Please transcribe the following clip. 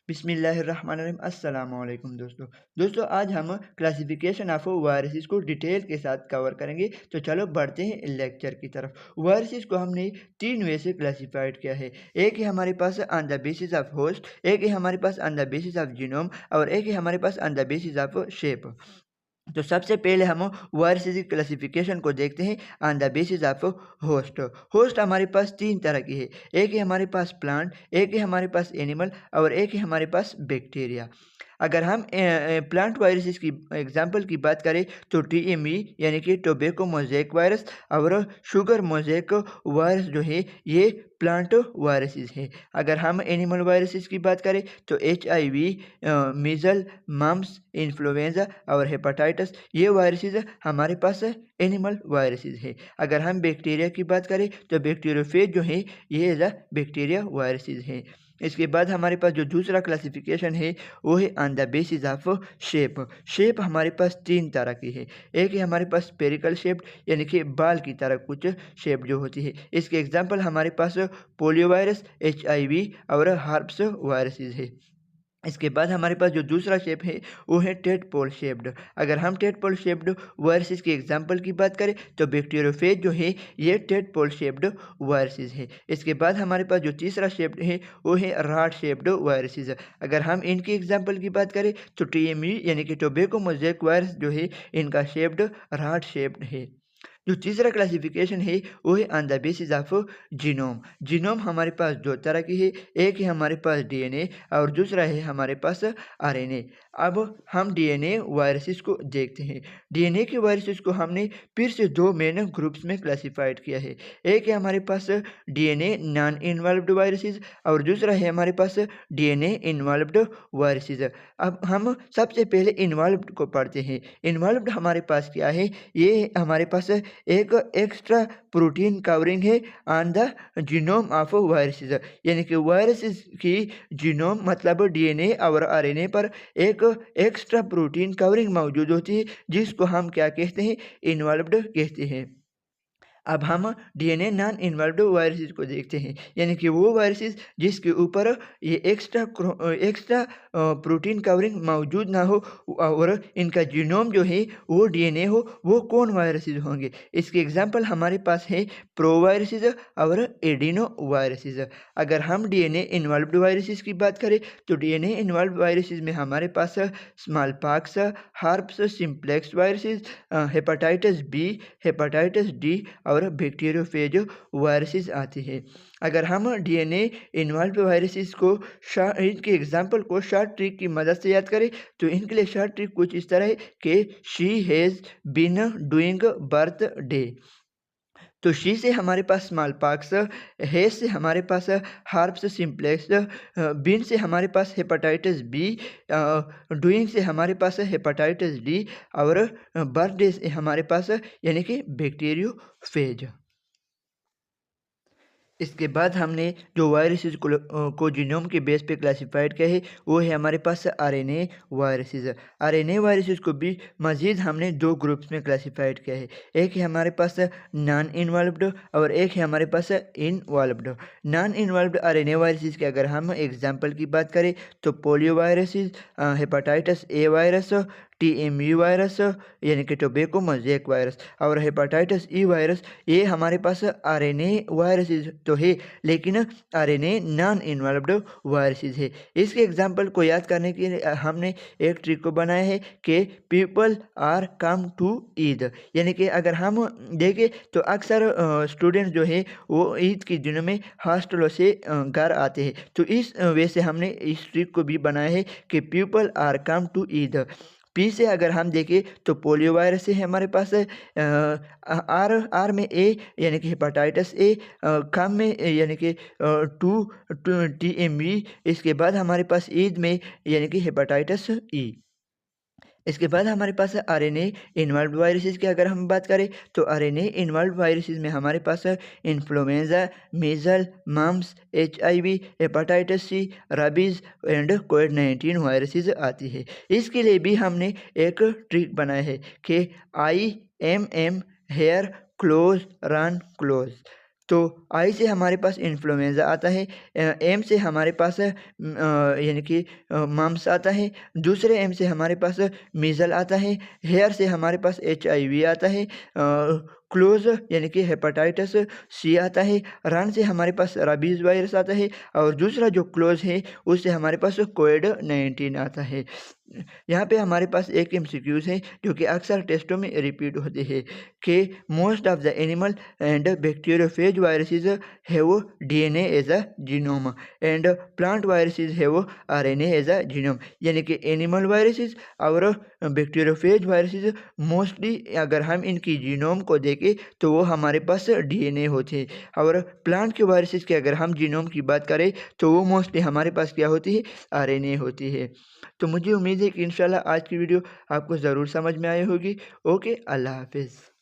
बिस्मिल्लाहिर्रहमानिर्रहीम। अस्सलाम वालेकुम दोस्तों आज हम क्लासिफिकेशन ऑफ वायरसेस को डिटेल के साथ कवर करेंगे। तो चलो बढ़ते हैं लेक्चर की तरफ। वायरसेस को हमने तीन वे से क्लासिफाइड किया है। एक है हमारे pass on the basis of host, एक है हमारे pass on the basis of genome और एक है हमारे pass on the basis of shape. तो सबसे पहले हम वायरसेस की क्लासिफिकेशन को देखते हैं on the basis of host. Host हमारे पास तीन तरह की है। एक है हमारे पास प्लांट, एक है हमारे पास एनिमल और एक है हमारे पास बैक्टीरिया। अगर हम प्लांट वायरसेस की एग्जांपल की बात करें तो टीएमई यानी कि टोबैको मोज़ेक वायरस और शुगर मोज़ेक वायरस जो है ये प्लांट वायरसेस है। अगर हम एनिमल वायरसेस की बात करें तो HIV, मीजल, मम्स, इन्फ्लुएंजा और हेपेटाइटिस ये वायरसेस हमारे पास एनिमल वायरसेस है। अगर हम बैक्टीरिया की बात करें तो बैक्टीरियोफेज जो है ये एज बैक्टीरिया वायरसेस है। इसके बाद हमारे पास जो दूसरा क्लासिफिकेशन है वो है on the basis of shape. Shape हमारे पास तीन तरह की है। एक है हमारे पास स्पेरिकल शेप यानी कि बाल की तरह कुछ शेप जो होती है। इसके एग्जांपल हमारे पास पोलियो वायरस, HIV और हर्प्स वायरसेस है। इसके बाद हमारे पास जो दूसरा शेप है वो है टेडपोल शेप्ड। अगर हम टेडपोल शेप्ड वायरसेस के एग्जांपल की बात करें तो बैक्टीरियोफेज जो है ये टेडपोल शेप्ड वायरसेस है। इसके बाद हमारे पास जो तीसरा शेप है वो है रॉड शेप्ड वायरसेस। अगर हम इनकी एग्जांपल की बात करें तो TME यानी कि टोबैको मोज़ेक वायरस जो है इनका शेप्ड रॉड शेप्ड है। जो तीसरा क्लासिफिकेशन है वो है on the basis of genome. Genome हमारे पास दो तरह की है। एक है हमारे पास DNA और दूसरा है हमारे पास RNA। अब हम DNA वायरसेस को देखते हैं। DNA के वायरसेस को हमने फिर से दो मेन ग्रुप्स में क्लासिफाइड किया है। एक है हमारे पास DNA नॉन इन्वॉल्व्ड वायरसेस और दूसरा है हमारे पास DNA इन्वॉल्व्ड वायरसेस। अब हम सबसे पहले इन्वॉल्व्ड को पढ़ते हैं। इन्वॉल्व्ड हमारे पास क्या है? ये हमारे पास एक एक्स्ट्रा प्रोटीन कवरिंग है on the genome of viruses. यानी कि वायरसेस की जीनोम मतलब DNA और RNA पर एक एक्स्ट्रा प्रोटीन कवरिंग मौजूद होती है जिसको हम क्या कहते हैं? इन्वॉल्व्ड कहते हैं। अब हम DNA नॉन इन्वॉल्व्ड वायरसेस को देखते हैं। यानी कि वो वायरसेस जिसके ऊपर ये एक्स्ट्रा प्रोटीन कवरिंग मौजूद ना हो और इनका जीनोम जो है वो DNA हो, वो कौन वायरसेस होंगे? इसके एग्जांपल हमारे पास है प्रो वायरसेस और एडिनो वायरसेस। अगर हम DNA इन्वॉल्व्ड वायरसेस की बात करें तो DNA इन्वॉल्व्ड वायरसेस में हमारे पास small pox, herpes simplex viruses, hepatitis B, hepatitis D और बैक्टीरियोफेज वायरसेस आते हैं। अगर हम DNA इन्वॉल्व्ड वायरसेस को इनके एग्जांपल को शॉर्ट ट्रिक की मदद से याद करें तो इनके लिए शॉर्ट ट्रिक कुछ इस तरह है कि she has been doing birthday. तो शी से हमारे पास स्मॉल पॉक्स, हैज़ से हमारे पास हर्प्स सिम्प्लेक्स, बीन से हमारे पास हेपेटाइटिस B, डूइंग से हमारे पास हेपेटाइटिस D और बर्थडे से हमारे पास यानी कि बैक्टीरियोफेज। इसके बाद हमने जो वायरसेस को जीनोम के बेस पे क्लासिफाइड किया है वो है हमारे पास RNA वायरसेस। RNA वायरसेस को भी मज़ीद हमने दो ग्रुप्स में क्लासिफाइड किया है। एक है हमारे पास नॉन इन्वॉल्व्ड और एक है हमारे पास involved. Non involved RNA viruses के अगर हम एग्जांपल की बात करें तो polio viruses, hepatitis A virus, TME virus यानी कि टोबैको मोज़ेक वायरस और हेपेटाइटिस E वायरस ये हमारे पास RNA वायरसेस तो है लेकिन RNA नॉन इन्वॉल्व्ड वायरसेस है। इसके एग्जांपल को याद करने के लिए हमने एक ट्रिक को बनाया है कि people are come to Eid. यानी कि अगर हम देखें तो अक्सर स्टूडेंट्स जो है वो ईद के दिनों में हॉस्टलों से घर आते हैं। तो इस वजह से हमने इस ट्रिक को भी बनाया है कि people are come to Eid. P से अगर हम देखें तो पोलियो वायरस से है हमारे पास आर में A यानी कि हेपेटाइटिस A, कम में यानी कि TME। इसके बाद हमारे पास ईद में यानी कि हेपेटाइटिस E। इसके बाद हमारे पास RNA इन्वॉल्व्ड वायरसेस की अगर हम बात करें तो RNA इन्वॉल्व्ड वायरसेस में हमारे पास influenza, measles, mumps, HIV, hepatitis C, rabies and कोविड-19 वायरसेस आती है। इसके लिए भी हमने एक ट्रिक बनाया है कि IMM here close run close. तो आई से हमारे पास इन्फ्लुएंजा आता है, एम से हमारे पास यानी कि मम्स आता है, दूसरे एम से हमारे पास मीज़ल आता है, हेयर से हमारे पास HIV आता है, क्लोज यानी कि हेपेटाइटिस सी आता है, रन से हमारे पास रबीज़ वायरस आता है, और दूसरा जो क्लोज है उससे हमारे पास कोविड-19 आता है। यहाँ पे हमारे पास एक MCQs है जो कि अक्सर टेस्टों में रिपीट होते हैं कि most of the animal and bacteriophage viruses have DNA as a genome and plant viruses have RNA as a genome. यानी कि एनिमल वायरसेस और बैक्टीरियोफेज वायरसेस मोस्टली अगर हम इनकी जीनोम को देखें तो वो हमारे पास DNA होते हैं, और प्लांट के वायरसेस के अगर हम जीनोम की बात करें तो वो मोस्टली हमारे पास क्या होती है, RNA होती है। तो मुझे उम्मीद है कि इंशाल्लाह आज की वीडियो आपको ज़रूर समझ में आई होगी। ओके, अल्लाह हाफ़िज़।